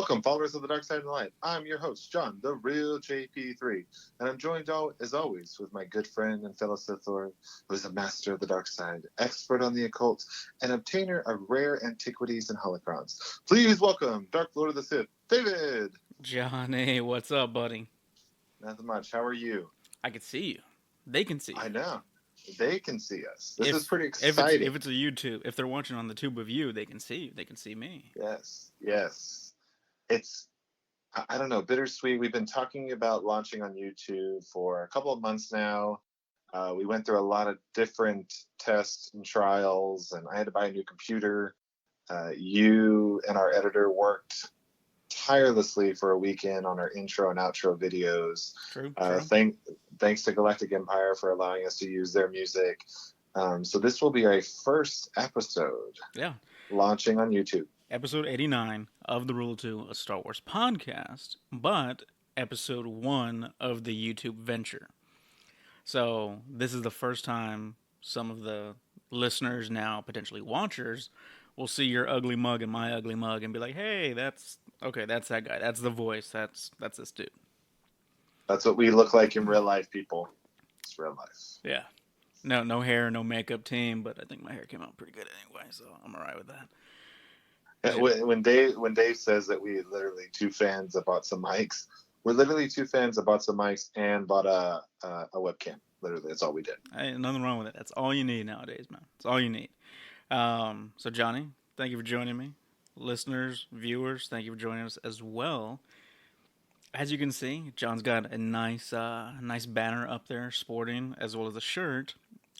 Welcome, followers of the Dark Side of the Light. I'm your host, John, the real JP3, and I'm joined, as always, with my good friend and fellow Sith Lord, who is a master of the dark side, expert on the occult, and obtainer of rare antiquities and holocrons. Please welcome Dark Lord of the Sith, David! Johnny, what's up, buddy? Nothing much. How are you? I can see you. They can see I you. know. They can see us. This is If pretty if it's exciting. if it's a YouTube, if they're watching on the tube of you, they can see you. They can see me. Yes, yes. It's I don't know, bittersweet. We've been talking about launching on YouTube for a couple of months now. We went through a lot of different tests and trials, and I had to buy a new computer. You and our editor worked tirelessly for a weekend on our intro and outro videos. True, Uh, true. thank, Thanks to Galactic Empire for allowing us to use their music. So this will be our first episode Yeah. launching on YouTube. Episode 89 of the Rule of Two, a Star Wars podcast, but episode 1 of the YouTube venture. So this is the first time some of the listeners, now potentially watchers, will see your ugly mug and my ugly mug and be like, "Hey, that's okay. That's that guy. That's the voice. That's this dude." That's what we look like in real life, people. It's real life. Yeah. No, no hair, no makeup team, but I think my hair came out pretty good anyway, so I'm alright with that. Yeah. When Dave says that we literally two fans that bought some mics, we're literally two fans that bought some mics and bought a webcam. Literally, that's all we did. Nothing wrong with it. That's all you need nowadays, man. That's all you need. So Johnny, thank you for joining me. Listeners, viewers, thank you for joining us as well. As you can see, John's got a nice banner up there, sporting as well as a shirt.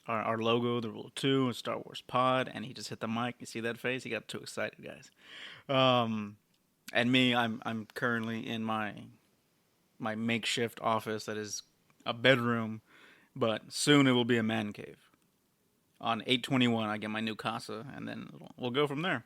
Our logo, the Rule 2, a Star Wars Pod, and he just hit the mic. You see that face? He got too excited, guys. And me, I'm currently in my makeshift office that is a bedroom, but soon it will be a man cave. On 8/21, I get my new casa, and then we'll go from there.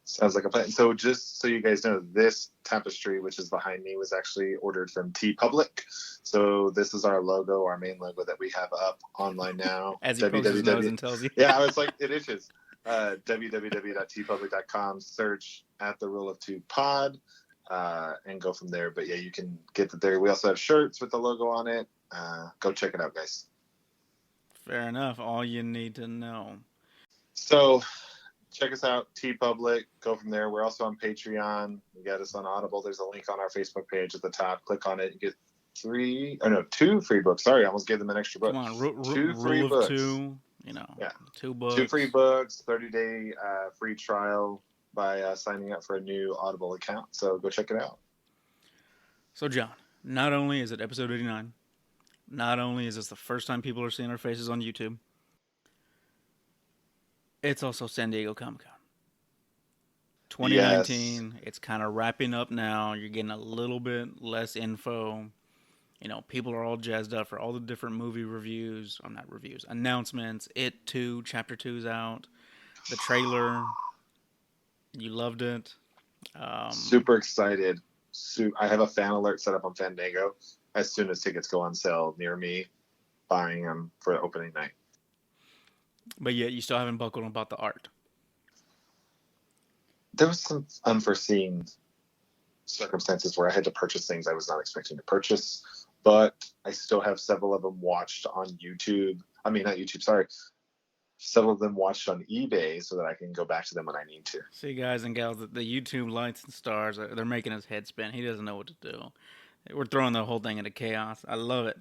Sounds like a plan. So just so you guys know, this tapestry, which is behind me, was actually ordered from T Public. So this is our logo, our main logo that we have up online now. As he pokes his nose and tells you. Yeah, I was like, it is. www.tpublic.com. Search at the Rule of Two Pod, and go from there. But yeah, you can get it there. We also have shirts with the logo on it. Go check it out, guys. Fair enough. All you need to know. So check us out, T Public. Go from there. We're also on Patreon. You got us on Audible. There's a link on our Facebook page at the top. Click on it. You get two free books. Sorry, I almost gave them an extra book. Come on, Two free rule of books. two. Yeah, 2 books. 2 free books. 30-day free trial by signing up for a new Audible account. So go check it out. So John, not only is it episode 89, not only is this the first time people are seeing our faces on YouTube, it's also San Diego Comic Con 2019. Yes. It's kind of wrapping up now. You're getting a little bit less info. People are all jazzed up for all the different movie reviews. Not reviews, announcements. It 2, Chapter 2's out. The trailer. You loved it. Super excited. I have a fan alert set up on Fandango. As soon as tickets go on sale near me, buying them for opening night. But yet, you still haven't buckled about the art. There was some unforeseen circumstances where I had to purchase things I was not expecting to purchase, but I still have several of them watched on YouTube. I mean, not YouTube, sorry. Several of them watched on eBay so that I can go back to them when I need to. See, guys and gals, the YouTube lights and stars, they're making his head spin. He doesn't know what to do. We're throwing the whole thing into chaos. I love it.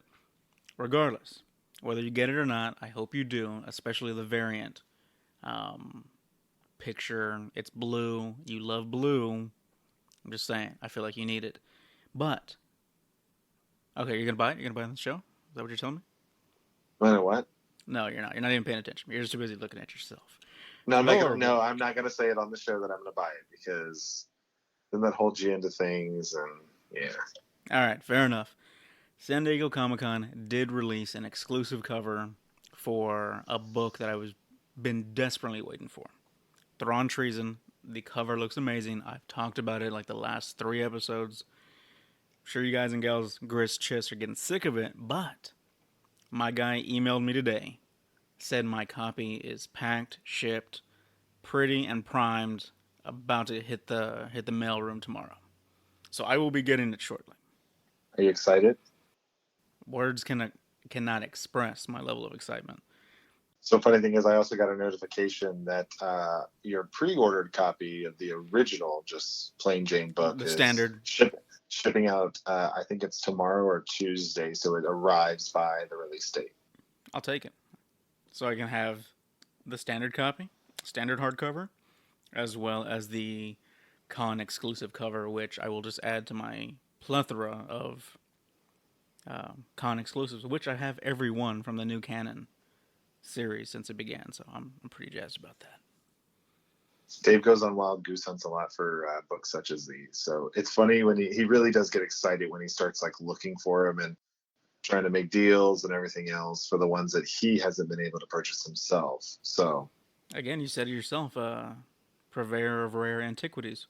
Regardless, whether you get it or not, I hope you do, especially the variant. Picture, it's blue. You love blue. I'm just saying, I feel like you need it. But, okay, you're going to buy it? You're going to buy it on the show? Is that what you're telling me? I know what? No, you're not. You're not even paying attention. You're just too busy looking at yourself. No, I'm not going to say it on the show that I'm going to buy it, because then that holds you into things, and yeah. All right, fair enough. San Diego Comic-Con did release an exclusive cover for a book that I was been desperately waiting for. Thrawn Treason. The cover looks amazing. I've talked about it like the last 3 episodes. I'm sure you guys and gals, grist chiss, are getting sick of it, but my guy emailed me today, said my copy is packed, shipped, pretty and primed, about to hit the mail room tomorrow. So I will be getting it shortly. Are you excited? Words cannot express my level of excitement. So funny thing is, I also got a notification that your pre-ordered copy of the original, just plain Jane book, The is standard. shipping out. I think it's tomorrow or Tuesday, so it arrives by the release date. I'll take it. So I can have the standard copy, standard hardcover, as well as the con exclusive cover, which I will just add to my plethora of con exclusives, which I have every one from the new canon series since it began. So I'm pretty jazzed about that. Dave goes on wild goose hunts a lot for books such as these. So it's funny when he really does get excited when he starts like looking for them and trying to make deals and everything else for the ones that he hasn't been able to purchase himself. So again, you said it yourself, purveyor of rare antiquities.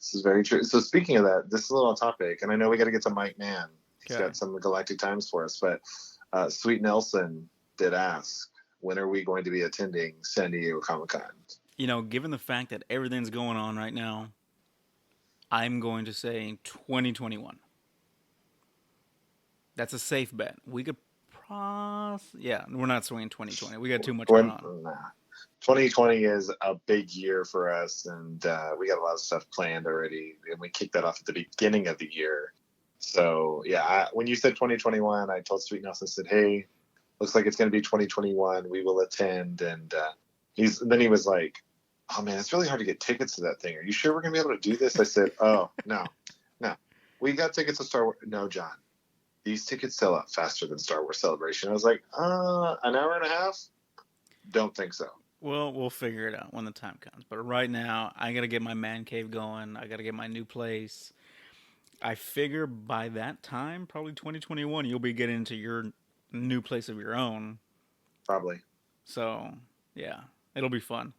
this is very true. So speaking of that, this is a little topic, and I know we got to get to Mike Mann. He's got some Galactic Times for us, but Sweet Nelson did ask, when are we going to be attending San Diego Comic-Con? You know, given the fact that everything's going on right now, I'm going to say 2021. That's a safe bet. We could yeah, we're not swinging 2020. We got too much going on. Nah. 2020 is a big year for us, and we got a lot of stuff planned already, and we kicked that off at the beginning of the year. So, yeah, when you said 2021, I told Sweet Nelson, I said, hey, looks like it's going to be 2021. We will attend. And then he was like, oh, man, it's really hard to get tickets to that thing. Are you sure we're going to be able to do this? I said, oh, no. We got tickets to Star Wars. No, John. These tickets sell out faster than Star Wars Celebration. I was like, an hour and a half? Don't think so. Well, we'll figure it out when the time comes. But right now, I got to get my man cave going. I got to get my new place. I figure by that time, probably 2021, you'll be getting into your new place of your own. Probably. So, yeah, it'll be fun.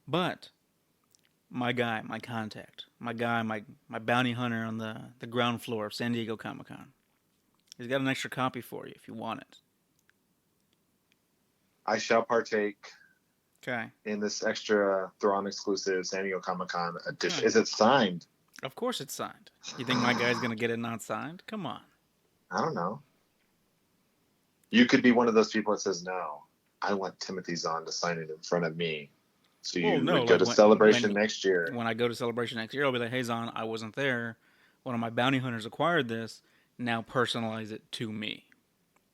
But my guy, my contact, my bounty hunter on the ground floor of San Diego Comic-Con, he's got an extra copy for you if you want it. I shall partake in this extra Thrawn exclusive San Diego Comic-Con edition. Is it signed? Of course it's signed. You think my guy's going to get it not signed? Come on. I don't know. You could be one of those people that says, no, I want Timothy Zahn to sign it in front of me. So you would go to Celebration next year. When I go to Celebration next year, I'll be like, hey, Zahn, I wasn't there. One of my bounty hunters acquired this. Now personalize it to me.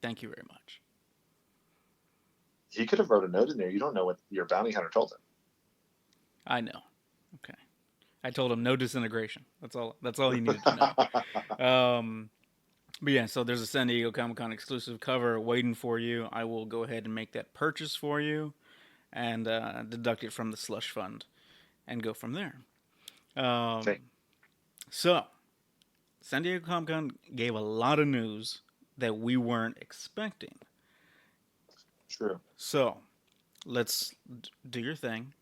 Thank you very much. He could have wrote a note in there. You don't know what your bounty hunter told him. I know. Okay. I told him no disintegration. That's all he needed to know. But yeah, so there's a San Diego Comic-Con exclusive cover waiting for you. I will go ahead and make that purchase for you and deduct it from the slush fund and go from there. Okay. So, San Diego Comic-Con gave a lot of news that we weren't expecting. True. So, let's do your thing.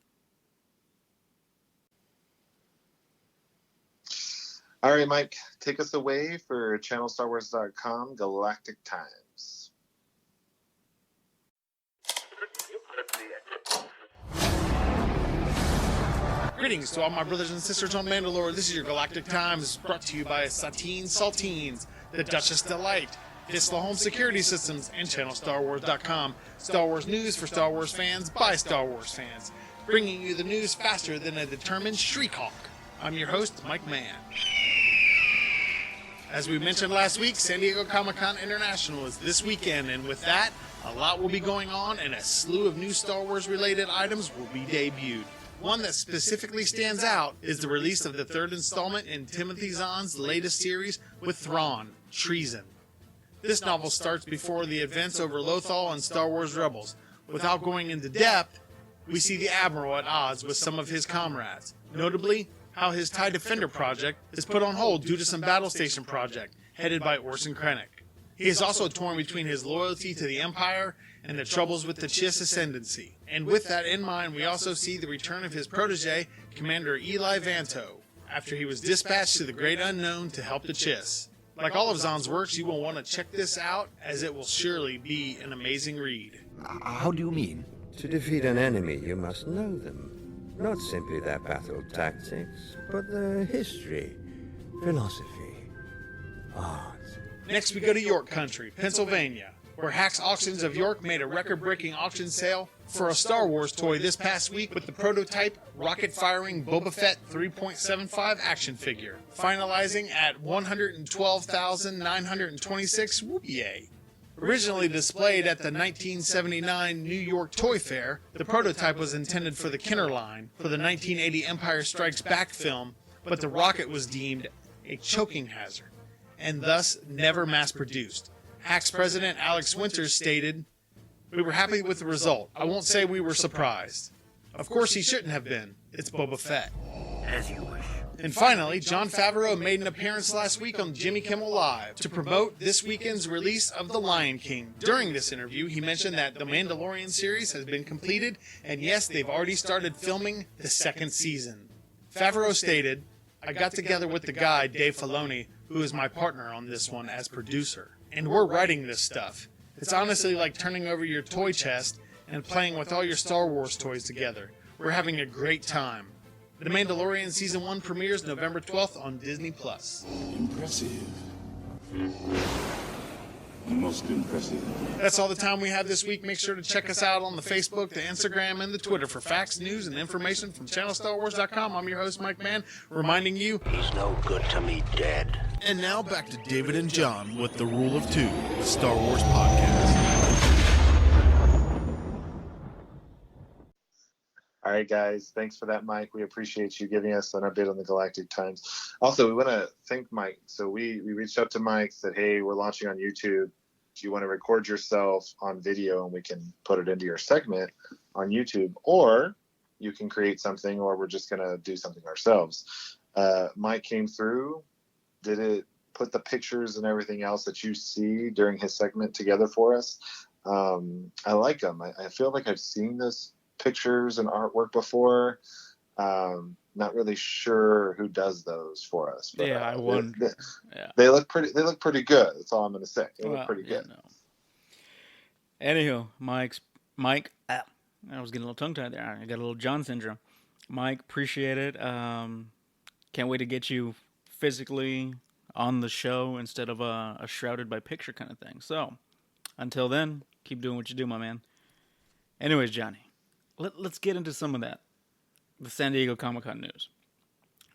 All right, Mike, take us away for channelstarwars.com Galactic Times. Greetings to all my brothers and sisters on Mandalore. This is your Galactic Times, brought to you by Satine Saltines, the Duchess Delight, Visla Home Security Systems, and channelstarwars.com. Star Wars news for Star Wars fans by Star Wars fans, bringing you the news faster than a determined Shriek-Hawk. I'm your host, Mike Mann. As we mentioned last week, San Diego Comic-Con International is this weekend, and with that, a lot will be going on, and a slew of new Star Wars-related items will be debuted. One that specifically stands out is the release of the third installment in Timothy Zahn's latest series with Thrawn, Treason. This novel starts before the events over Lothal and Star Wars Rebels. Without going into depth, we see the Admiral at odds with some of his comrades, notably how his TIE Defender project is put on hold due to some battle station project headed by Orson Krennic. He is also torn between his loyalty to the Empire and the troubles with the Chiss ascendancy. And with that in mind, we also see the return of his protege, Commander Eli Vanto, after he was dispatched to the Great Unknown to help the Chiss. Like all of Zahn's works, you will want to check this out, as it will surely be an amazing read. How do you mean? To defeat an enemy, you must know them. Not simply their battle tactics, but their history, philosophy, art. Next, we go to York Country, Pennsylvania, where Hacks Auctions of York made a record-breaking auction sale for a Star Wars toy this past week with the prototype rocket-firing Boba Fett 3.75 action figure, finalizing at $112,926. Whoop-yay. Originally displayed at the 1979 New York Toy Fair, the prototype was intended for the Kenner line for the 1980 Empire Strikes Back film, but the rocket was deemed a choking hazard and thus never mass-produced. Hacks president Alex Winters stated, "We were happy with the result. I won't say we were surprised. Of course he shouldn't have been. It's Boba Fett." As you wish. And finally, Jon Favreau made an appearance last week on Jimmy Kimmel Live to promote this weekend's release of The Lion King. During this interview, he mentioned that the Mandalorian series has been completed, and yes, they've already started filming the second season. Favreau stated, "I got together with the guy, Dave Filoni, who is my partner on this one as producer, and we're writing this stuff. It's honestly like turning over your toy chest and playing with all your Star Wars toys together. We're having a great time." The Mandalorian Season 1 premieres November 12th on Disney+. Impressive. Most impressive. That's all the time we have this week. Make sure to check us out on the Facebook, the Instagram, and the Twitter for facts, news, and information from ChannelStarWars.com. I'm your host, Mike Mann, reminding you, He's no good to me dead. And now back to David and John with The Rule of Two, the Star Wars podcast. All right, guys. Thanks for that, Mike. We appreciate you giving us an update on the Galactic Times. Also, we want to thank Mike. So we reached out to Mike, said, hey, we're launching on YouTube. Do you want to record yourself on video and we can put it into your segment on YouTube? Or you can create something, or we're just going to do something ourselves. Mike came through, did it, put the pictures and everything else that you see during his segment together for us. I like them. I feel like I've seen this pictures and artwork before. Not really sure who does those for us. But, I wonder. They look pretty. They look pretty good. That's all I'm going to say. They look pretty good. No. Anywho, Mike. I was getting a little tongue tied there. I got a little John syndrome. Mike, appreciate it. Can't wait to get you physically on the show instead of a shrouded by picture kind of thing. So, until then, keep doing what you do, my man. Anyways, Johnny, let's get into some of that. The San Diego Comic-Con news.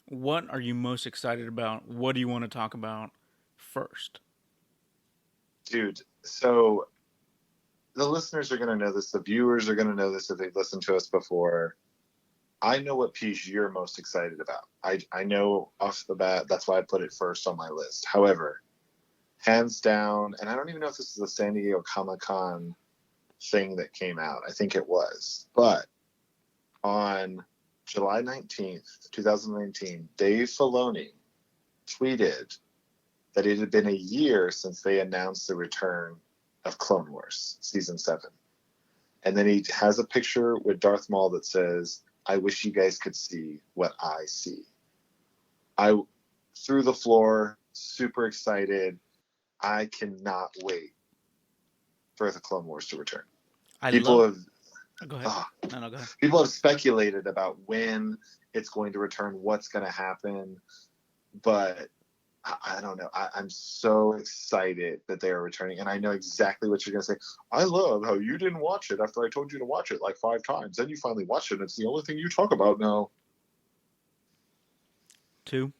What are you most excited about? What do you want to talk about first? Dude, so the listeners are going to know this. The viewers are going to know this if they've listened to us before. I know what piece you're most excited about. I know off the bat, that's why I put it first on my list. However, hands down, and I don't even know if this is the San Diego Comic-Con thing that came out. I think it was. But on July 19th, 2019, Dave Filoni tweeted that it had been a year since they announced the return of Clone Wars Season 7. And then he has a picture with Darth Maul that says, I wish you guys could see what I see. I threw the floor, super excited. I cannot wait for the Clone Wars to return. Go ahead. No, go ahead. People have speculated about when it's going to return, what's going to happen, but I don't know. I'm so excited that they are returning, and I know exactly what you're going to say. I love how you didn't watch it after I told you to watch it like 5 times. Then you finally watched it, and it's the only thing you talk about now. 2.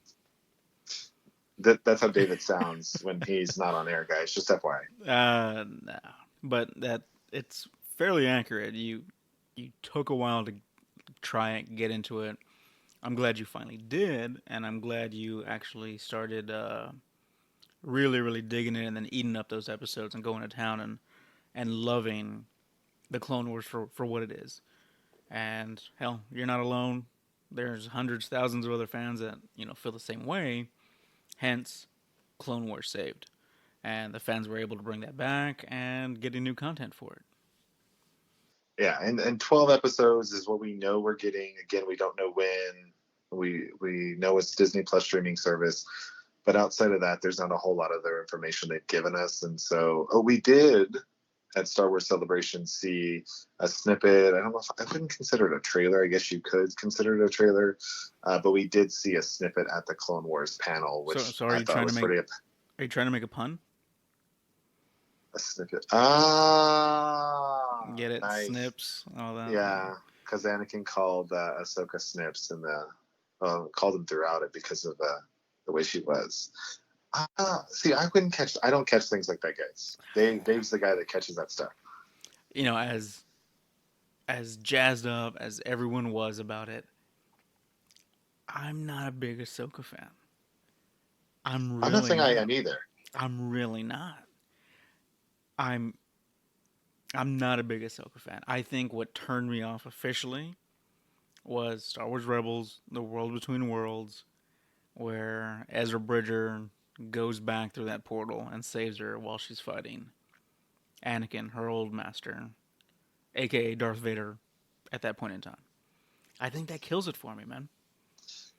That's how David sounds when he's not on air, guys. Just FYI. No. But it's fairly accurate. You took a while to try and get into it. I'm glad you finally did, and I'm glad you actually started really, really digging in and then eating up those episodes and going to town and loving the Clone Wars for what it is. And hell, you're not alone. There's hundreds, thousands of other fans that feel the same way. Hence, Clone Wars saved, and the fans were able to bring that back and getting new content for it. Yeah, and 12 episodes is what we know we're getting. Again, we don't know when. We know it's Disney Plus streaming service. But outside of that, there's not a whole lot of other information they've given us. And so, we did at Star Wars Celebration see a snippet. I don't know if I wouldn't consider it a trailer. I guess you could consider it a trailer, but we did see a snippet at the Clone Wars panel, which So are I you thought trying to was make pretty are you trying to make a pun? a snippet. Get it? Nice. Snips, all that. Yeah, because Anakin called Ahsoka Snips and called him throughout it because of the way she was. See, I couldn't catch. I don't catch things like that, guys. Dave's the guy that catches that stuff. You know, as jazzed up as everyone was about it, I'm not a big Ahsoka fan. I'm I'm not really saying I not. am either. I'm really not. I'm I'm not a big Ahsoka fan. I think what turned me off officially was Star Wars Rebels: The World Between Worlds, where Ezra Bridger goes back through that portal and saves her while she's fighting Anakin, her old master, aka Darth Vader, at that point in time. I think that kills it for me, man.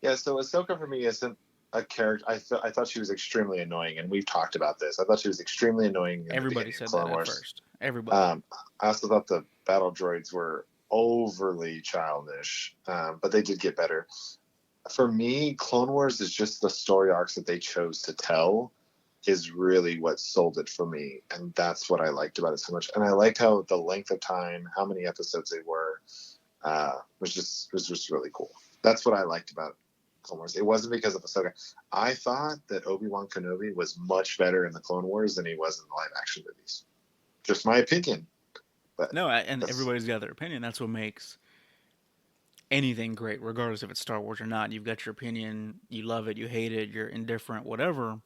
Yeah, so Ahsoka for me isn't a character. I thought she was extremely annoying, and we've talked about this. I thought she was extremely annoying in the Everybody beginning of said Clone that at Wars. first. Everybody. I also thought the battle droids were overly childish, but they did get better. For me, Clone Wars is just the story arcs that they chose to tell is really what sold it for me, and that's what I liked about it so much. And I liked how the length of time, how many episodes they were, was just really cool. That's what I liked about Clone Wars. It wasn't because of Ahsoka. I thought that Obi-Wan Kenobi was much better in the Clone Wars than he was in the live action movies. Just my opinion. But No, and everybody's got their opinion. That's what makes anything great, regardless if it's Star Wars or not. You've got your opinion. You love it. You hate it. You're indifferent. Whatever.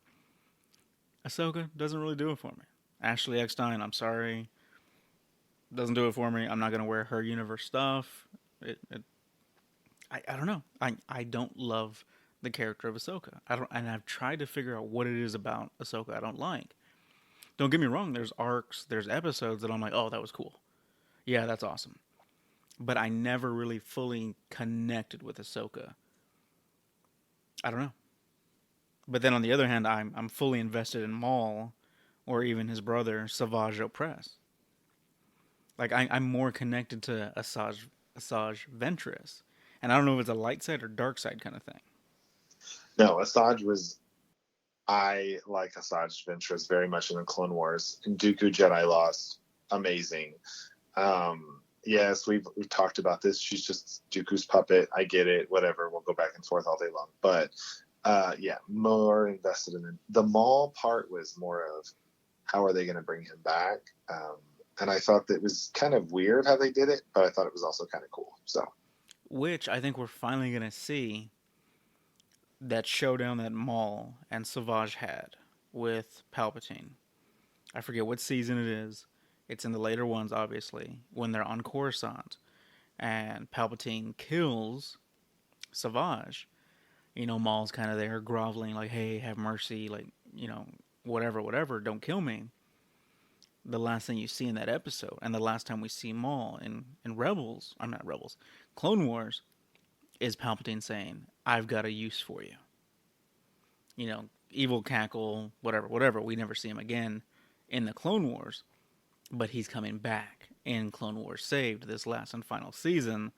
Ahsoka doesn't really do it for me. Ashley Eckstein, I'm sorry, doesn't do it for me. I'm not gonna wear her universe stuff. I don't know. I don't love the character of Ahsoka. I don't, and I've tried to figure out what it is about Ahsoka I don't like. Don't get me wrong. There's arcs, there's episodes that I'm like, oh, that was cool. Yeah, that's awesome. But I never really fully connected with Ahsoka. I don't know. But then on the other hand, I'm fully invested in Maul, or even his brother Savage Opress. Like I'm more connected to Asajj Ventress, and I don't know if it's a light side or dark side kind of thing. no, Asajj was. I like Asajj Ventress very much in the Clone Wars. And Dooku Jedi Lost, amazing. Yes, we've talked about this. She's just Dooku's puppet. I get it. Whatever. We'll go back and forth all day long. But yeah, more invested in it. The Maul part was more of how are they going to bring him back. And I thought that it was kind of weird how they did it, but I thought it was also kind of cool. So, Which I think we're finally gonna see that showdown that Maul and Savage had with Palpatine. I forget what season it is. It's in the later ones, obviously, when they're on Coruscant and Palpatine kills Savage. You know, Maul's kind of there groveling, like, hey, have mercy, like, you know, whatever, don't kill me. The last thing you see in that episode, and the last time we see Maul in Rebels, I'm not Rebels, Clone Wars, is Palpatine saying, I've got a use for you. You know, evil cackle, whatever. We never see him again in the Clone Wars, but he's coming back in Clone Wars Saved, this last and final season,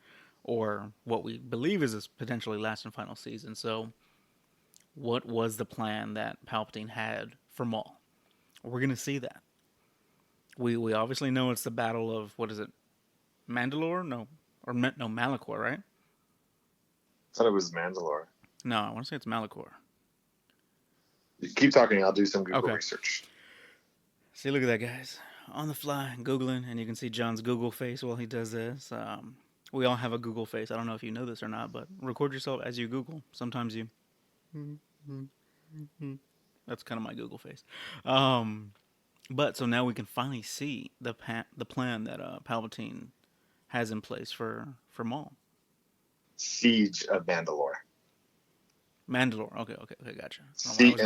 or what we believe is this potentially last and final season. So, what was the plan that Palpatine had for Maul? We're going to see that. We obviously know it's the battle of, what is it, Mandalore? No, Malachor, right? I thought it was Mandalore. No, I want to say it's Malachor. Keep talking. I'll do some Google Okay. research. See, look at that, guys. On the fly, Googling, and you can see John's Google face while he does this. We all have a Google face. I don't know if you know this or not, but record yourself as you Google. Sometimes you... That's kind of my Google face. But so now we can finally see the plan that Palpatine has in place for Maul. Siege of Mandalore. Mandalore. Okay, gotcha. Siege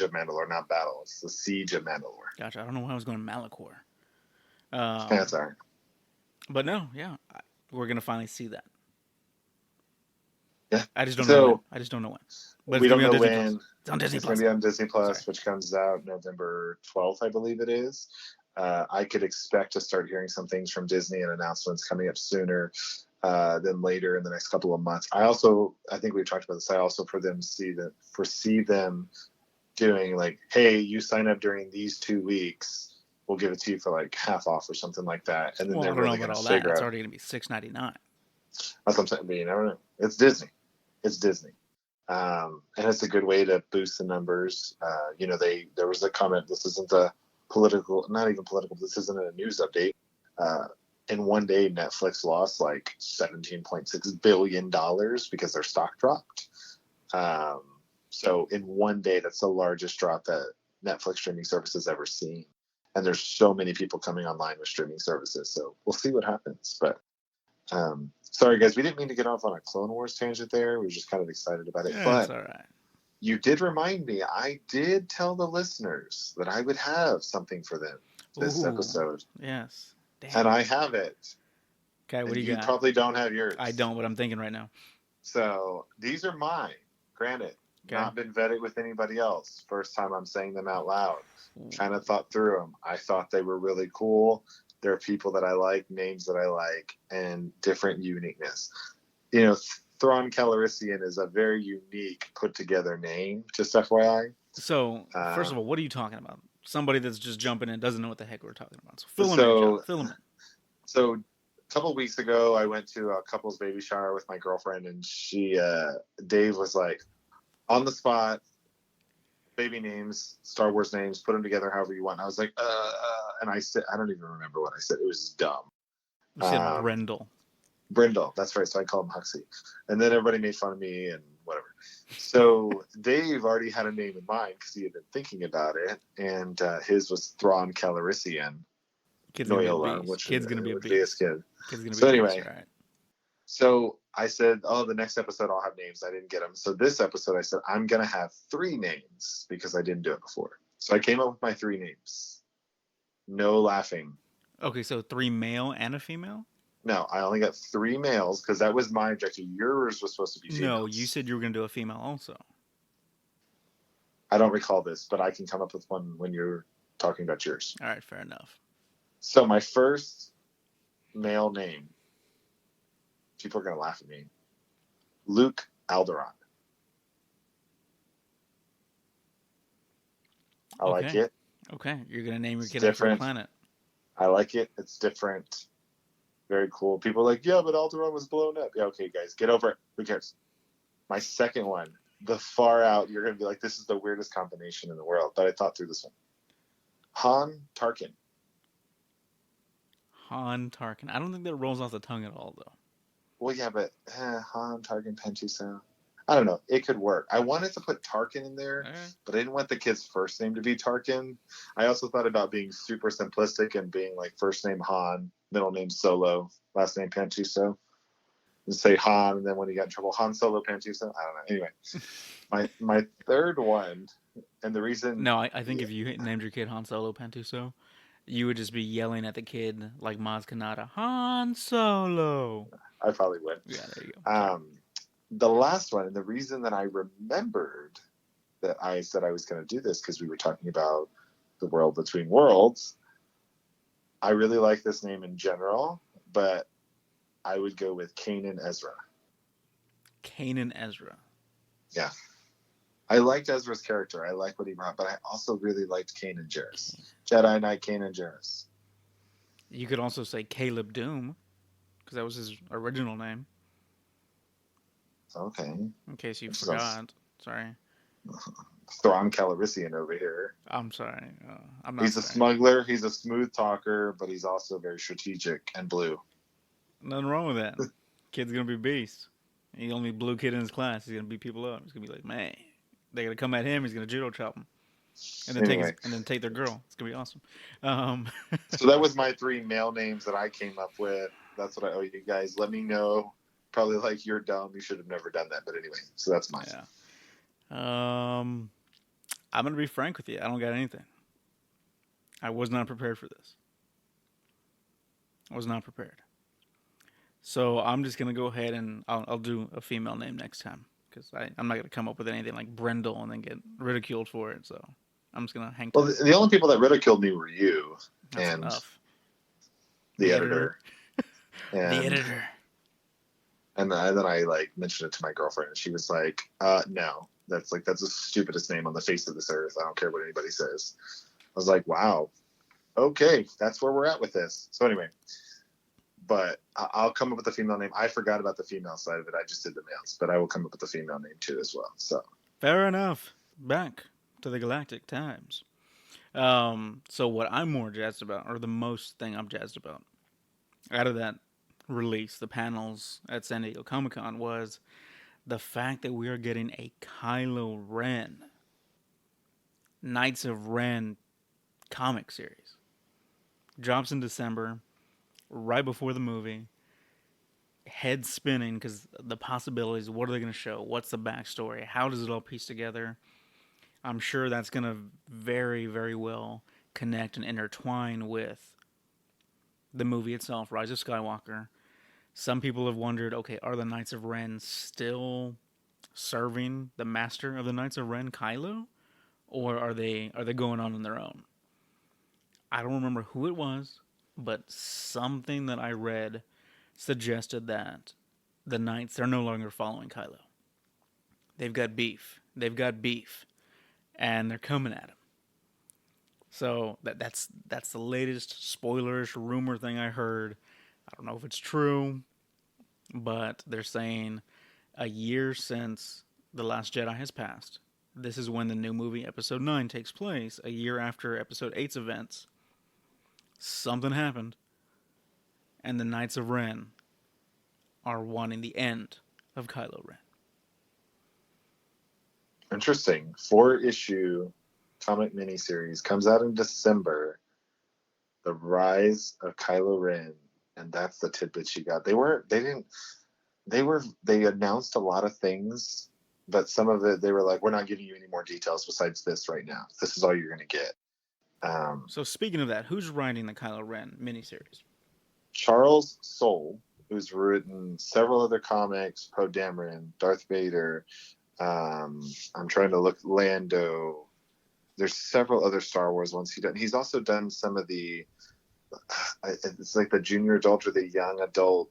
of Mandalore, not battle. It's the Siege of Mandalore. Gotcha. I don't know why I was going Malachor. That's all right. But no, yeah, we're gonna finally see that. Yeah. I just don't know when. So I just don't know when. But we it's gonna don't be on know Disney Plus. when. It's on Disney It's going Plus. to be on Disney Plus, Sorry. which comes out November 12th, I believe it is. I could expect to start hearing some things from Disney and announcements coming up sooner than later in the next couple of months. I think we've talked about this. I also foresee them doing like, hey, you sign up during these 2 weeks, we'll give it to you for like half off or something like that. And then Well, I they're don't know really about going to all that. figure It's out. already gonna be $6.99. That's what I'm saying. But you never know. It's Disney. It's Disney. And it's a good way to boost the numbers. There was a comment. This isn't a political, not even political. This isn't a news update. In one day, Netflix lost like $17.6 billion because their stock dropped. So in one day, that's the largest drop that Netflix streaming service has ever seen. And there's so many people coming online with streaming services. So we'll see what happens. But sorry, guys, we didn't mean to get off on a Clone Wars tangent there. We were just kind of excited about it. Yeah, but it's all right. you did remind me. I did tell the listeners that I would have something for them this Ooh, episode. yes. Damn. And I have it. Okay, what and do you got? Probably don't have yours. I don't, but I'm thinking right now. So these are mine. Granted, not been vetted with anybody else. First time I'm saying them out loud. Kind of thought through them. I thought they were really cool. There are people that I like, names that I like, and different uniqueness. Thrawn Calrissian is a very unique, put together name, just FYI. So, first of all, what are you talking about? Somebody that's just jumping in doesn't know what the heck we're talking about. So, fill them in. So, a couple of weeks ago, I went to a couple's baby shower with my girlfriend, and Dave was like, on the spot, baby names, Star Wars names, put them together however you want. And I was like, and I said, I don't even remember what I said. It was dumb. You said Brindle, that's right. So I called him Huxley. And then everybody made fun of me and whatever. So Dave already had a name in mind because he had been thinking about it. And his was Thrawn Calrissian. Kid's going to be a beast. Kid's going to be a beast. kid. Kid's going to be so a anyway, beast, right? So I said, the next episode I'll have names. I didn't get them. So this episode I said, I'm going to have 3 names because I didn't do it before. So I came up with my 3 names. No laughing. Okay, so 3 male and a female? No, I only got 3 males because that was my objective. Yours was supposed to be females. No, you said you were going to do a female also. I don't recall this, but I can come up with one when you're talking about yours. All right, fair enough. So my first male name, people are going to laugh at me, Luke Alderaan. I like it. Okay, you're going to name your kid after a planet. I like it. It's different. Very cool. People are like, yeah, but Alderaan was blown up. Yeah, okay, guys, get over it. Who cares? My second one, the far out, you're going to be like, this is the weirdest combination in the world. But I thought through this one. Han Tarkin. Han Tarkin. I don't think that rolls off the tongue at all, though. Well, yeah, but Han Tarkin Pentuso. I don't know. It could work. I wanted to put Tarkin in there, but I didn't want the kid's first name to be Tarkin. I also thought about being super simplistic and being like first name Han, middle name Solo, last name Pentuso. And say Han, and then when he got in trouble, Han Solo Pentuso. I don't know. Anyway, my third one, and the reason... No, I think if you named your kid Han Solo Pentuso, you would just be yelling at the kid like Maz Kanata, Han Solo. I probably would. Yeah, there you go. The last one, and the reason that I remembered that I said I was going to do this because we were talking about the world between worlds. I really like this name in general, but I would go with Kanan Ezra. Kanan Ezra. Yeah. I liked Ezra's character. I like what he brought, but I also really liked Kanan Jarrus. Jedi Knight Kanan Jarrus. You could also say Caleb Doom, because that was his original name. Okay. In case you forgot. Sorry. Thrawn Calrissian over here. I'm sorry. I'm not. He's a smuggler. He's a smooth talker, but he's also very strategic and blue. Nothing wrong with that. Kid's gonna be beast. He's the only blue kid in his class. He's gonna beat people up. He's gonna be like, man, they're gonna come at him. He's gonna judo chop them, and then take their girl. It's gonna be awesome. So that was my 3 male names that I came up with. That's what I owe you guys. Let me know. Probably like, you're dumb. You should have never done that. But anyway, so that's mine. Yeah. I'm going to be frank with you. I don't got anything. I was not prepared for this. I was not prepared. So I'm just gonna go ahead and I'll do a female name next time because I'm not gonna come up with anything like Brendel and then get ridiculed for it. So I'm just gonna hang Well, tight. the only people that ridiculed me were you That's and enough. the The editor. editor, The and editor. then I like mentioned it to my girlfriend, and she was like, "No, that's the stupidest name on the face of this earth. I don't care what anybody says." I was like, "Wow, okay, that's where we're at with this." So anyway, but I'll come up with a female name. I forgot about the female side of it. I just did the males, but I will come up with a female name too as well. So Fair enough. Back to the Galactic Times. So what I'm more jazzed about, or the most thing I'm jazzed about, out of that release, the panels at San Diego Comic Con, was the fact that we are getting a Kylo Ren Knights of Ren comic series. Drops in December, right before the movie. Head spinning because the possibilities. What are they going to show? What's the backstory? How does it all piece together? I'm sure that's going to very, very well connect and intertwine with the movie itself, Rise of Skywalker. Some people have wondered, okay, are the Knights of Ren still serving the master of the Knights of Ren, Kylo, or are they going on their own? I don't remember who it was, but something that I read suggested that the Knights are no longer following Kylo. They've got beef. They've got beef, and they're coming at him. So that's the latest spoilerish rumor thing I heard. I don't know if it's true, but they're saying a year since The Last Jedi has passed. This is when the new movie Episode 9 takes place, a year after Episode 8's events. Something happened, and the Knights of Ren are wanting the end of Kylo Ren. interesting. 4-issue comic miniseries comes out in December. The Rise of Kylo Ren, and that's the tidbits you got. They announced a lot of things, but some of it they were like, we're not giving you any more details besides this right now. This is all you're going to get. So speaking of that, who's writing the Kylo Ren miniseries? Charles Soule, who's written several other comics, Poe Dameron, Darth Vader. I'm trying to look Lando. There's several other Star Wars ones he's done. He's also done some of the it's like the junior adult or the young adult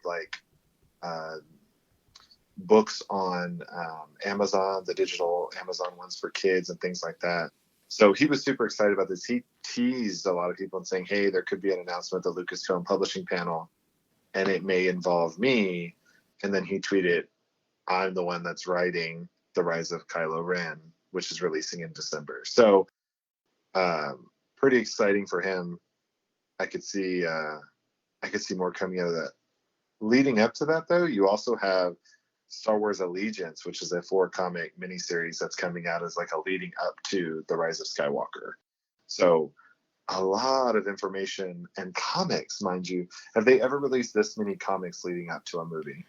books on Amazon, the digital Amazon ones for kids and things like that. So he was super excited about this. He teased a lot of people and saying, hey, there could be an announcement at the Lucasfilm publishing panel and it may involve me. And then he tweeted, I'm the one that's writing The Rise of Kylo Ren, which is releasing in December. So pretty exciting for him. I could see more coming out of that. Leading up to that, though, you also have Star Wars Allegiance, which is a 4-comic miniseries that's coming out as like a leading up to The Rise of Skywalker. So a lot of information and comics, mind you. Have they ever released this many comics leading up to a movie?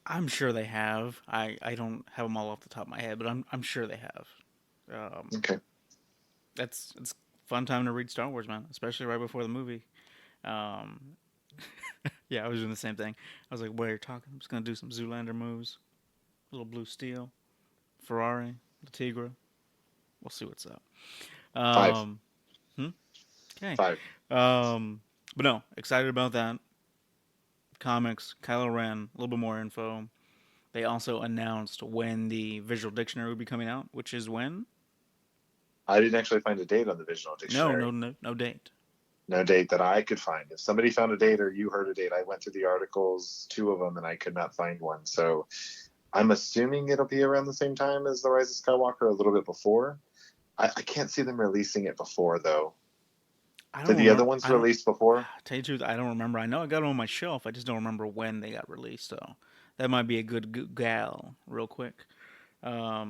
I'm sure they have. I don't have them all off the top of my head, but I'm sure they have. Okay. It's a fun time to read Star Wars, man, especially right before the movie. Um, yeah, I was doing the same thing. I was like, "While you're talking, I'm just gonna do some Zoolander moves. A little Blue Steel, Ferrari, the Tigra. We'll see what's up." 5. Um, okay. 5. But no, excited about that. Comics, Kylo Ren, a little bit more info. They also announced when the visual dictionary would be coming out, which is when? I didn't actually find a date on the visual dictionary. No date. No date that I could find. If somebody found a date or you heard a date, I went through the articles, 2 of them, and I could not find one. So I'm assuming it'll be around the same time as The Rise of Skywalker, a little bit before. I can't see them releasing it before, though. Did the other ones release before? Tell you the truth, I don't remember. I know I got them on my shelf. I just don't remember when they got released. So that might be a good gal, real quick. But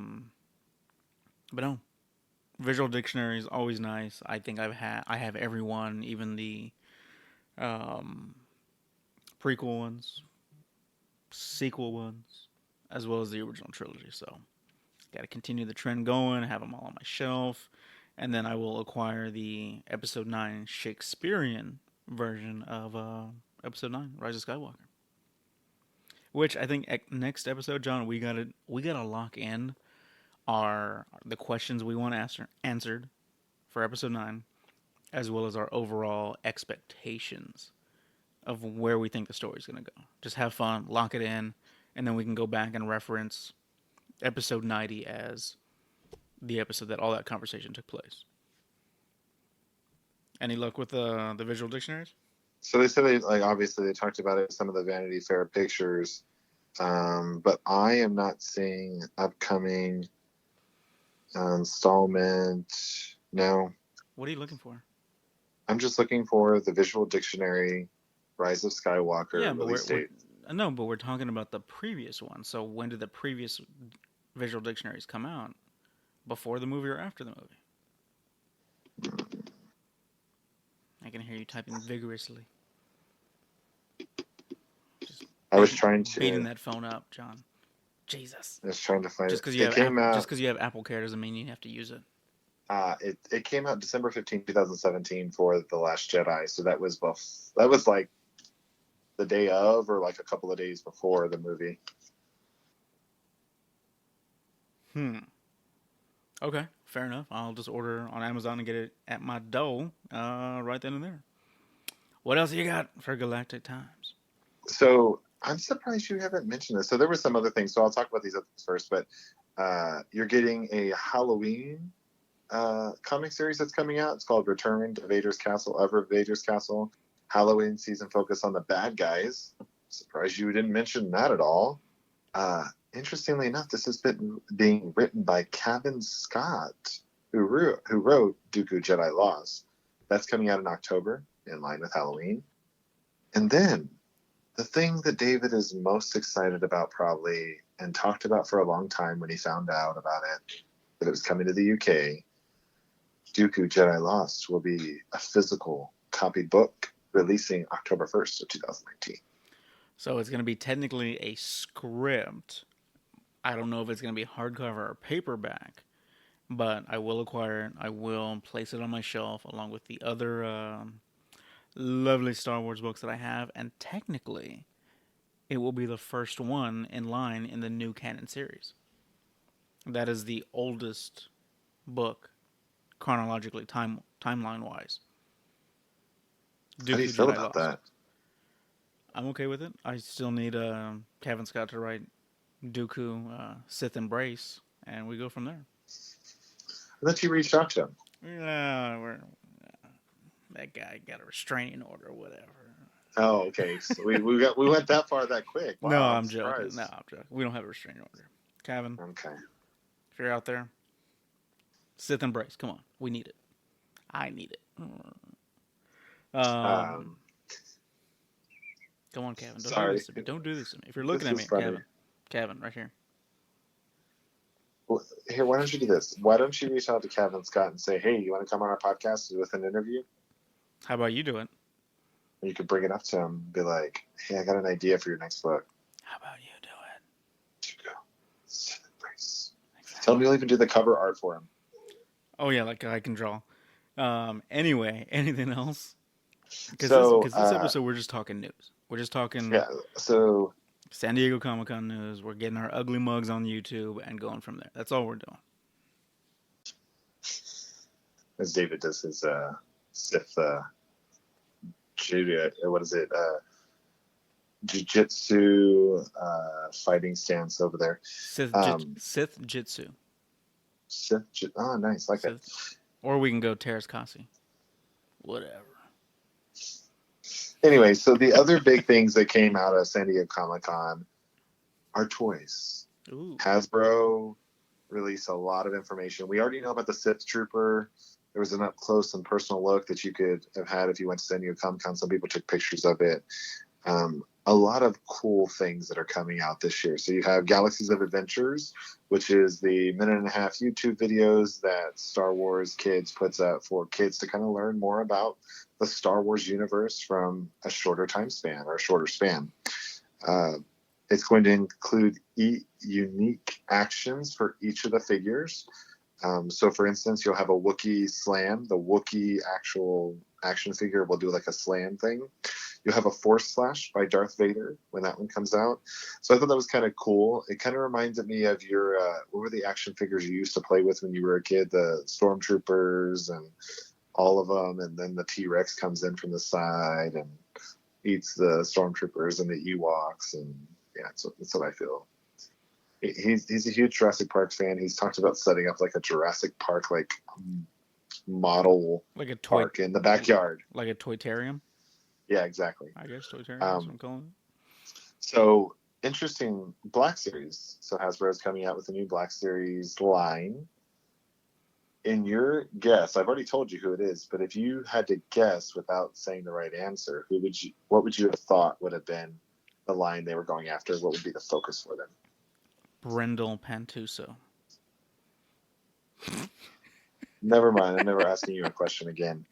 no, visual dictionary is always nice. I think I have every one, even the prequel ones, sequel ones, as well as the original trilogy. So got to continue the trend going. Have them all on my shelf, and then I will acquire the Episode 9 Shakespearean version of Episode 9 Rise of Skywalker. Which I think next episode, John, we gotta lock in the questions we want answered for episode 9, as well as our overall expectations of where we think the story's gonna go. Just have fun, lock it in, and then we can go back and reference episode 90 as the episode that all that conversation took place. Any luck with the visual dictionaries? So they said obviously they talked about it in some of the Vanity Fair pictures, but I am not seeing upcoming installment. No, What are you looking for? I'm just looking for the visual dictionary, Rise of Skywalker Yeah, but release date. no, but we're talking about the previous one. So when did the previous visual dictionaries come out? Before the movie or after the movie? I can hear you typing vigorously. I was trying to beating that phone up, John. Jesus. I was trying to find Just it. because you have Apple Care doesn't mean you have to use it. It came out December 15th, 2017 for The Last Jedi. So that was like the day of, or like a couple of days before the movie. Okay, fair enough. I'll just order on Amazon and get it at my door right then and there. What else you got for Galactic Times? So I'm surprised you haven't mentioned this. So there were some other things. So I'll talk about these other things first. But you're getting a Halloween comic series that's coming out. It's called Return to Vader's Castle, Ever Vader's Castle. Halloween season focus on the bad guys. Surprised you didn't mention that at all. Interestingly enough, this has been being written by Kevin Scott, who wrote Dooku Jedi Lost. That's coming out in October, in line with Halloween. And then the thing that David is most excited about, probably, and talked about for a long time when he found out about it, that it was coming to the UK, Dooku Jedi Lost will be a physical copy book releasing October 1st of 2019. So it's going to be technically a script. I don't know if it's going to be hardcover or paperback, but I will acquire it. I will place it on my shelf along with the other lovely Star Wars books that I have, and technically it will be the first one in line in the new canon series. That is the oldest book chronologically, timeline-wise. How do you feel about that? I'm okay with it. I still need Kevin Scott to write Dooku Sith Embrace, and we go from there. I thought you reached out to him. Yeah, that guy got a restraining order or whatever. Oh, okay. So we went that far that quick. Wow, No, I'm joking. surprised. No, I'm joking. We don't have a restraining order. Kevin, Okay. if you're out there, Sith Embrace. Come on, we need it. I need it. Come on, Kevin. Don't do this to me. Don't do this to me. If you're looking at me, Kevin, right here. Well, here, why don't you do this? Why don't you reach out to Kevin Scott and say, "Hey, you want to come on our podcast with an interview?" How about you do it? And you could bring it up to him and be like, "Hey, I got an idea for your next book." How about you do it? You go. Exactly. Tell him you'll even do the cover art for him. Oh yeah, like I can draw. Anyway, anything else? Because this episode we're just talking news. We're just talking. Yeah. So San Diego Comic-Con news. We're getting our ugly mugs on YouTube and going from there. That's all we're doing. as David does his Sith what is it? Jiu-jitsu fighting stance over there. Sith Jitsu. Oh, nice. Like it. Or we can go Terrace Kasi. Whatever. Anyway, so the other big things that came out of San Diego Comic-Con are toys. Ooh. Hasbro released a lot of information. We already know about the Sith Trooper. There was an up-close and personal look that you could have had if you went to San Diego Comic-Con. Some people took pictures of it. A lot of cool things that are coming out this year. So you have Galaxies of Adventures, which is the 1.5-minute YouTube videos that Star Wars Kids puts out for kids to kind of learn more about the Star Wars universe from a shorter time span or a shorter span. It's going to include unique actions for each of the figures. So, for instance, you'll have a Wookiee slam. The Wookiee actual action figure will do like a slam thing. You'll have a Force Slash by Darth Vader when that one comes out. So I thought that was kind of cool. It kind of reminded me of your, what were the action figures you used to play with when you were a kid? The Stormtroopers and all of them. And then the T-Rex comes in from the side and eats the Stormtroopers and the Ewoks. And yeah, that's what I feel. He's a huge Jurassic Park fan. He's talked about setting up like a Jurassic Park like model like a toy park in the backyard. Like a toytarium. Yeah, exactly. I guess toytarium. That's what I'm calling it. So interesting Black Series. So Hasbro is coming out with a new Black Series line. In your guess, I've already told you who it is, but if you had to guess without saying the right answer, what would you have thought would have been the line they were going after? What would be the focus for them? Brendel Pantuso. Never mind. I'm never asking you a question again.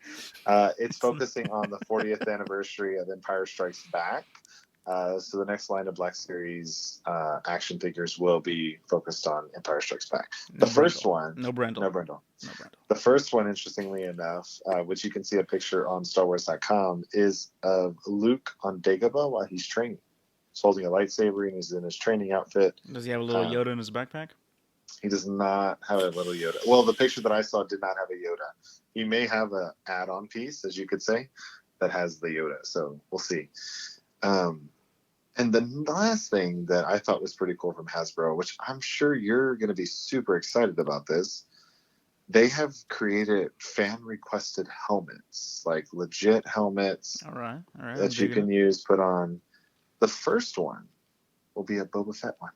It's focusing on the 40th anniversary of Empire Strikes Back. So the next line of Black Series action figures will be focused on Empire Strikes Back. The first one... No Brendel. The first one, interestingly enough, which you can see a picture on StarWars.com, is of Luke on Dagobah while he's training. He's holding a lightsaber and he's in his training outfit. Does he have a little Yoda in his backpack? He does not have a little Yoda. Well, the picture that I saw did not have a Yoda. He may have an add-on piece, as you could say, that has the Yoda. So we'll see. And the last thing that I thought was pretty cool from Hasbro, which I'm sure you're going to be super excited about this, they have created fan-requested helmets, like legit helmets all right. that you can use, put on. The first one will be a Boba Fett one.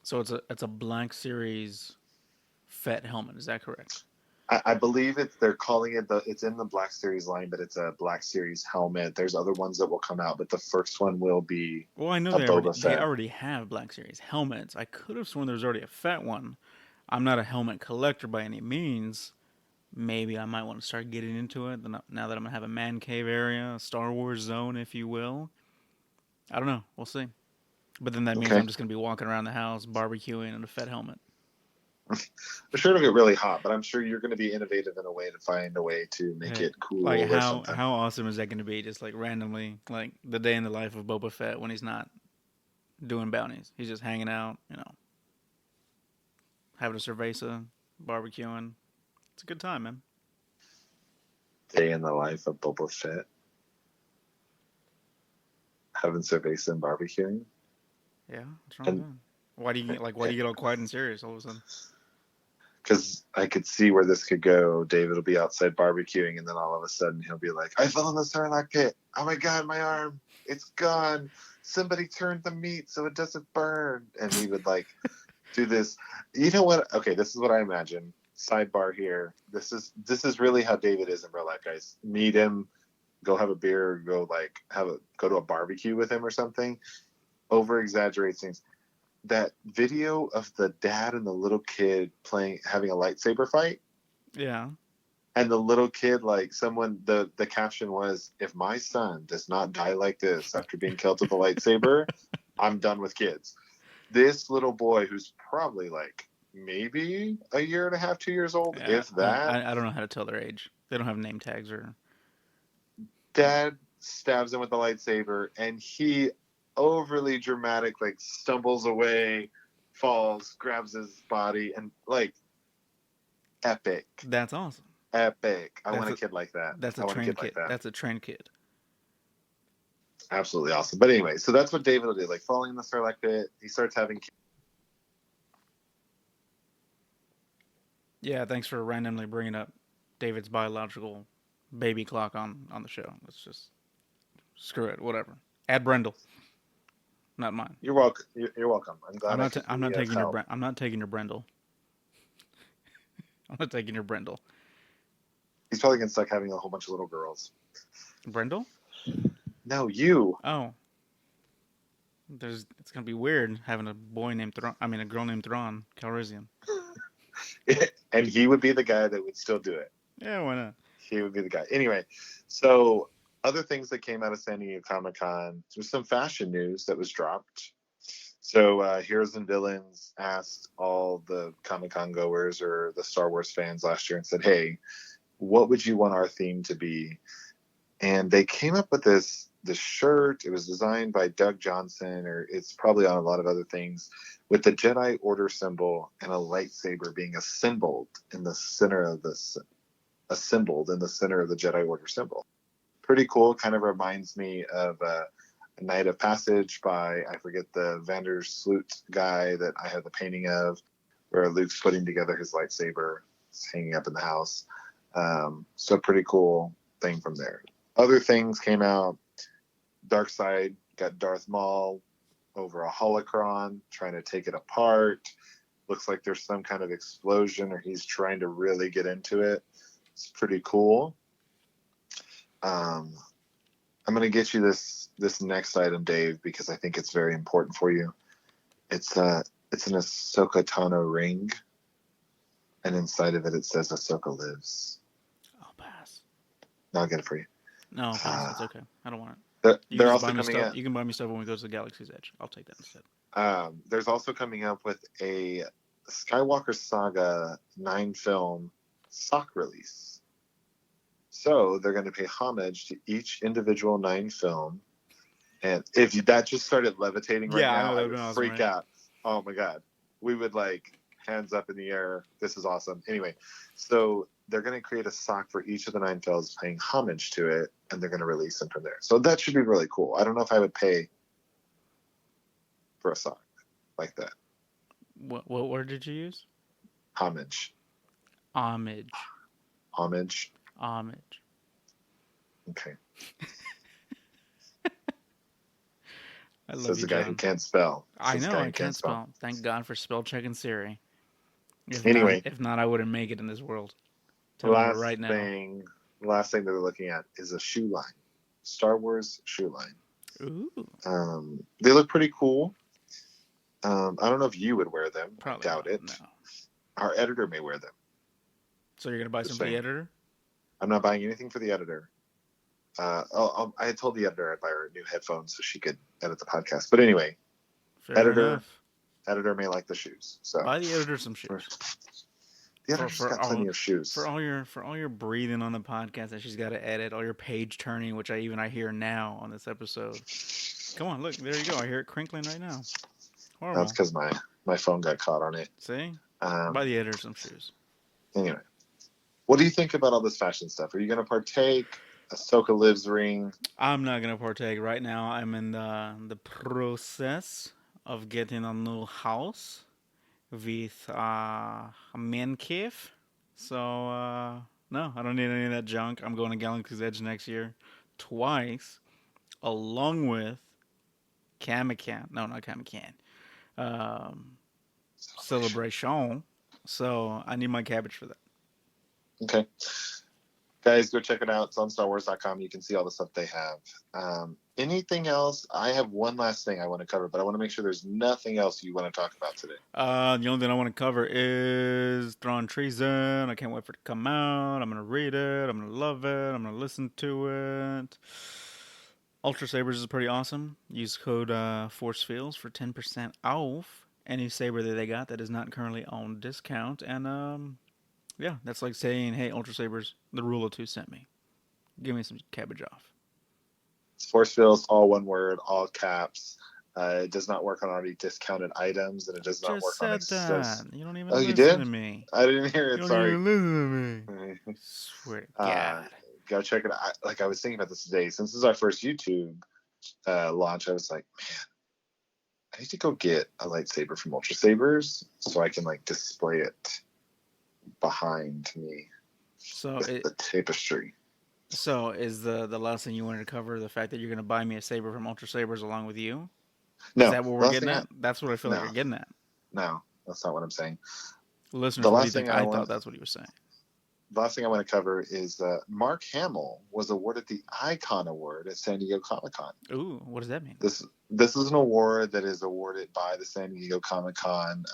So it's a Black Series Fett helmet. Is that correct? I believe they're calling it it's in the Black Series line, but it's a Black Series helmet. There's other ones that will come out, but the first one will be well, I know they already have Black Series helmets. I could have sworn there was already a Fett one. I'm not a helmet collector by any means. Maybe I might want to start getting into it now that I'm gonna have a man cave area, a Star Wars zone, if you will. I don't know. We'll see. But then that means I'm just going to be walking around the house barbecuing in a Fett helmet. I'm sure it'll get really hot, but I'm sure you're going to be innovative in a way to find a way to make it cool. Like how awesome is that going to be? Just like randomly, like the day in the life of Boba Fett when he's not doing bounties. He's just hanging out, having a cerveza, barbecuing. It's a good time, man. Day in the life of Boba Fett. Having cerveza and barbecuing. Yeah, what's wrong with that? Why do you get all quiet and serious all of a sudden? Because I could see where this could go. David will be outside barbecuing, and then all of a sudden he'll be like, "I fell in the Sarlacc pit. Oh my God, my arm! It's gone. Somebody turned the meat so it doesn't burn." And he would like do this. You know what? Okay, this is what I imagine. Sidebar here. This is really how David is in real life, guys. Meet him. Go have a beer, or go to a barbecue with him or something. Over exaggerates things. That video of the dad and the little kid having a lightsaber fight. Yeah. And the little kid, the caption was, "If my son does not die like this after being killed with a lightsaber, I'm done with kids." This little boy, who's probably maybe a year and a half, 2 years old, if that. I don't know how to tell their age. They don't have name tags or. Dad stabs him with the lightsaber, and he overly dramatic, stumbles away, falls, grabs his body, and epic. That's awesome. Epic. I want a kid like that. That's a trained kid. That's a trained kid. Absolutely awesome. But anyway, so that's what David will do. Falling in the Sarlacc pit, he starts having kids. Yeah, thanks for randomly bringing up David's biological baby clock on the show. Let's just screw it. Whatever. Add Brendel. Not mine. You're welcome. You're welcome. I'm glad. I'm not taking your Brendel. I'm not taking your Brendel. I'm not taking your Brendel. He's probably gonna suck having a whole bunch of little girls. Brendel? No, you. Oh. It's gonna be weird having a girl named Thrawn Calrissian. And he would be the guy that would still do it. Yeah, why not? He would be the guy. Anyway, so other things that came out of San Diego Comic-Con, there's some fashion news that was dropped. So Heroes and Villains asked all the Comic-Con goers or the Star Wars fans last year and said, "Hey, what would you want our theme to be?" And they came up with this the shirt. It was designed by Doug Johnson, or it's probably on a lot of other things, with the Jedi Order symbol and a lightsaber being assembled in the center of the Jedi Order symbol. Pretty cool. Kind of reminds me of A Night of Passage by, I forget the Vandersloot guy that I have the painting of, where Luke's putting together his lightsaber. It's hanging up in the house. So pretty cool thing from there. Other things came out. Darkseid got Darth Maul over a holocron, trying to take it apart. Looks like there's some kind of explosion, or he's trying to really get into it. It's pretty cool. I'm going to get you this next item, Dave, because I think it's very important for you. It's an Ahsoka Tano ring, and inside of it says Ahsoka lives. I'll pass. No, I'll get it for you. No, I'll pass. It's okay. I don't want it. They're also coming out. You can buy me stuff when we go to the Galaxy's Edge. I'll take that instead. There's also coming up with a Skywalker Saga 9-film sock release. So they're going to pay homage to each individual 9-film. And if that just started levitating right now, I would freak out. Oh my God. We would hands up in the air. This is awesome. Anyway, so they're going to create a sock for each of the 9 films paying homage to it, and they're going to release them from there. So that should be really cool. I don't know if I would pay for a sock like that. What word did you use? Homage. Homage. Homage. Homage. Okay. I love Says you, the guy John. who can't spell. I know, I can't spell. Thank God for spell checking Siri. If not, I wouldn't make it in this world. Tell me right now. Last thing they're looking at is a shoe line. Star Wars shoe line. Ooh. They look pretty cool. I don't know if you would wear them. Probably I doubt it. No. Our editor may wear them. So you're going to buy some for the editor? I'm not buying anything for the editor. I had told the editor I'd buy her new headphones so she could edit the podcast. But anyway, Fair enough. Editor may like the shoes. So buy the editor some shoes. The editor's got plenty of shoes. For all your breathing on the podcast that she's got to edit, all your page turning, which I hear now on this episode. Come on, look, there you go. I hear it crinkling right now. Horrible. That's because my phone got caught on it. See? Buy the editor some shoes. Anyway, what do you think about all this fashion stuff? Are you going to partake? Ahsoka Lives ring. I'm not going to partake right now. I'm in the process of getting a new house with a man cave. So, no, I don't need any of that junk. I'm going to Galaxy's Edge next year twice, along with Camacan. No, not Camacan. Celebration. So, I need my cabbage for that. Okay. Guys, go check it out. It's on StarWars.com. You can see all the stuff they have. Anything else? I have one last thing I want to cover, but I want to make sure there's nothing else you want to talk about today. The only thing I want to cover is Thrawn Treason. I can't wait for it to come out. I'm going to read it. I'm going to love it. I'm going to listen to it. Ultra Sabers is pretty awesome. Use code ForceFeels for 10% off any saber that they got that is not currently on discount. And, yeah, that's like saying, hey, Ultra Sabers, the rule of 2 sent me. Give me some cabbage off. It's Force Feels, all one word, all caps. It does not work on already discounted items, and it does not work on that. You don't even you listen did? to me. I didn't hear it. You don't Sorry. even listen to me. Swear to God. Go check it out. I was thinking about this today. Since this is our first YouTube launch, I was like, man, I need to go get a lightsaber from Ultra Sabers so I can display it behind me. So the tapestry. So is the last thing you wanted to cover the fact that you're going to buy me a saber from Ultra Sabers along with you? No. Is that what we're getting at? That's what I feel like you're getting at. No, that's not what I'm saying. Listeners, what do you think? I thought that's what he was saying. The last thing I want to cover is Mark Hamill was awarded the Icon Award at San Diego Comic-Con. Ooh, what does that mean? This is an award that is awarded by the San Diego Comic-Con,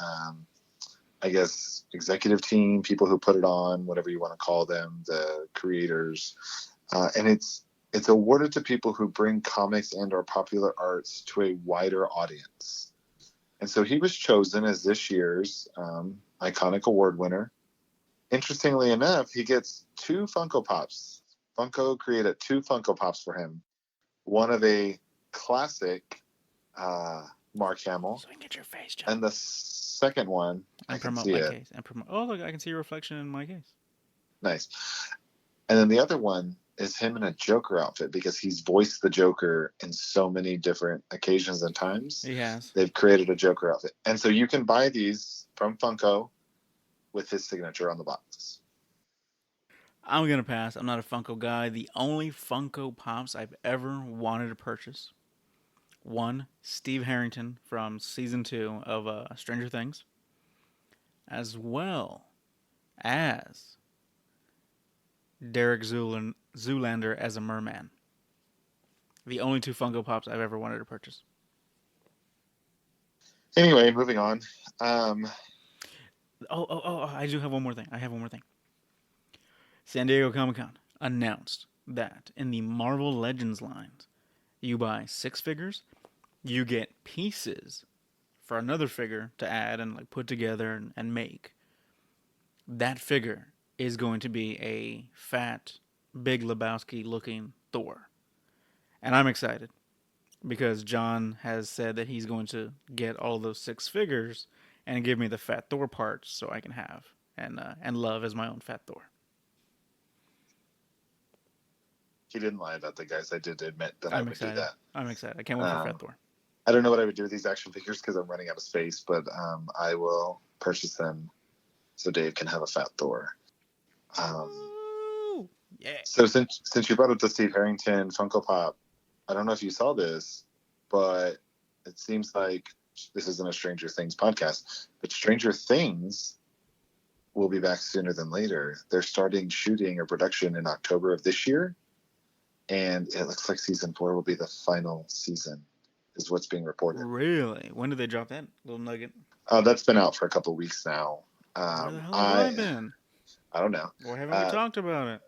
I guess, executive team, people who put it on, whatever you want to call them, the creators. And it's awarded to people who bring comics and or popular arts to a wider audience. And so he was chosen as this year's Iconic Award winner. Interestingly enough, he gets 2 Funko Pops. Funko created 2 Funko Pops for him. one of a classic Mark Hamill, So I can get your face, John. and the second one, I And can promote see my it. case. And promote. Oh, look, I can see your reflection in my case. Nice. And then the other one is him in a Joker outfit because he's voiced the Joker in so many different occasions and times. He has. They've created a Joker outfit. And so you can buy these from Funko with his signature on the box. I'm going to pass. I'm not a Funko guy. The only Funko Pops I've ever wanted to purchase. One, Steve Harrington from season 2 of Stranger Things. As well as Derek Zoolander as a merman. The only 2 Funko Pops I've ever wanted to purchase. Anyway, moving on. I do have one more thing. San Diego Comic-Con announced that in the Marvel Legends lines, you buy 6 figures, you get pieces for another figure to add and like put together and make. That figure is going to be a fat, Big Lebowski looking Thor. And I'm excited because John has said that he's going to get all those 6 figures and give me the fat Thor parts so I can have and love as my own fat Thor. He didn't lie about the guys. I did admit that I I'm would excited. do that. I'm excited. I can't wait for fat Thor. I don't know what I would do with these action figures because I'm running out of space, but I will purchase them so Dave can have a fat Thor. Yeah. So since you brought up the Steve Harrington Funko Pop, I don't know if you saw this, but it seems like this isn't a Stranger Things podcast, but Stranger Things will be back sooner than later. They're starting shooting or production in October of this year, and it looks like season 4 will be the final season, is what's being reported. Really? When did they drop that little nugget? That's been out for a couple of weeks now. Where the hell have I been? I don't know. Why haven't we talked about it?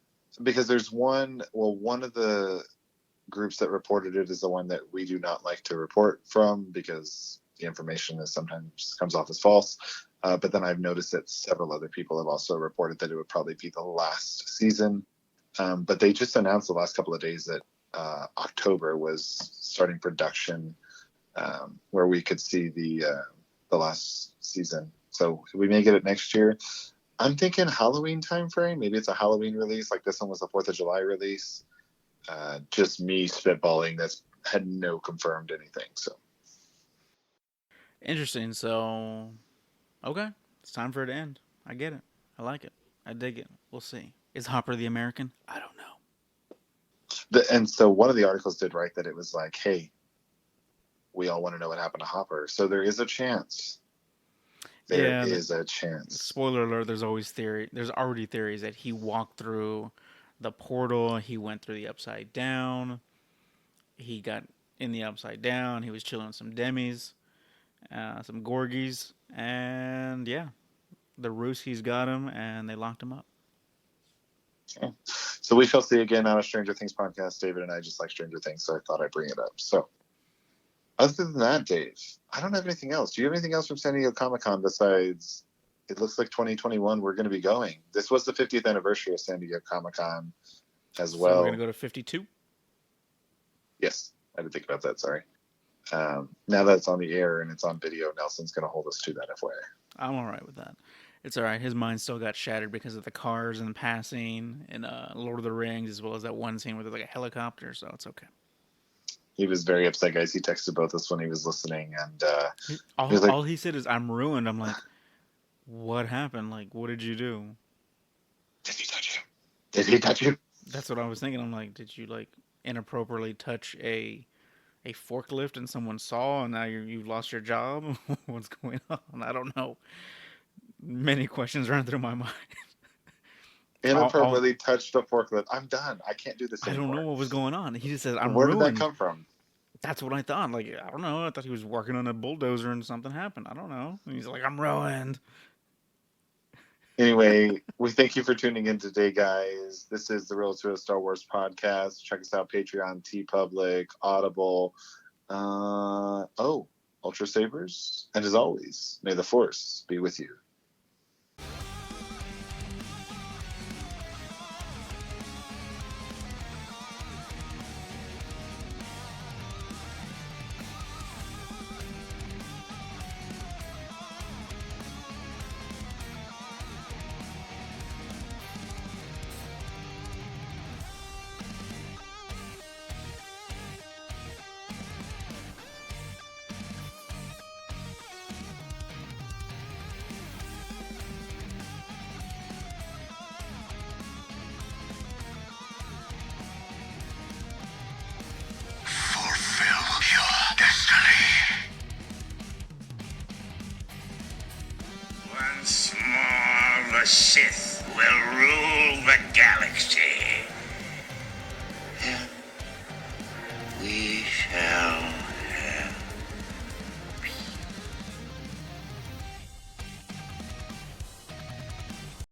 Because there's one of the groups that reported it is the one that we do not like to report from because the information is sometimes comes off as false. But then I've noticed that several other people have also reported that it would probably be the last season. But they just announced the last couple of days that October was starting production, where we could see the last season. So we may get it next year. I'm thinking Halloween time frame. Maybe it's a Halloween release, like this one was a 4th of July release. Just me spitballing. That's had no confirmed anything. So interesting. So, okay, it's time for it to end. I get it. I like it. I dig it. We'll see. Is Hopper the American? I don't know. and so one of the articles did write that it was like, hey, we all want to know what happened to Hopper. So there is a chance. There is a chance. Spoiler alert, there's already theories that he walked through the portal, he went through the upside down, he got in the upside down, he was chilling with some demis, some Gorgies, and yeah, the Ruskies got him and they locked him up. Okay. So we shall see again on a Stranger Things podcast. David and I just like Stranger Things, so I thought I'd bring it up. So other than that, Dave, I don't have anything else. Do you have anything else from San Diego Comic-Con besides it looks like 2021 we're going to be going? This was the 50th anniversary of San Diego Comic-Con as well. So we're going to go to 52? Yes, I didn't think about that, sorry. Now that it's on the air and it's on video, Nelson's going to hold us to that, FYI. I'm all right with that. It's all right. His mind still got shattered because of the cars and passing and Lord of the Rings, as well as that one scene where there's like a helicopter, so it's okay. He was very upset, guys. He texted both us when he was listening, and all he said is, "I'm ruined." I'm like, what happened? Like, what did you do? Did he touch you? Did he touch you? That's what I was thinking. I'm like, did you like inappropriately touch a forklift and someone saw and now you've lost your job? What's going on? I don't know. Many questions ran through my mind. Inappropriately touched a forklift. I'm done. I can't do this anymore. I don't know what was going on. He just said, I'm Where ruined. Where did that come from? That's what I thought. Like, I don't know. I thought he was working on a bulldozer and something happened. I don't know. And he's like, I'm ruined. Anyway, we thank you for tuning in today, guys. This is the Real to a Star Wars podcast. Check us out, Patreon, TeePublic, Audible, Ultra Sabers. And as always, may the Force be with you. Once more, the Sith will rule the galaxy.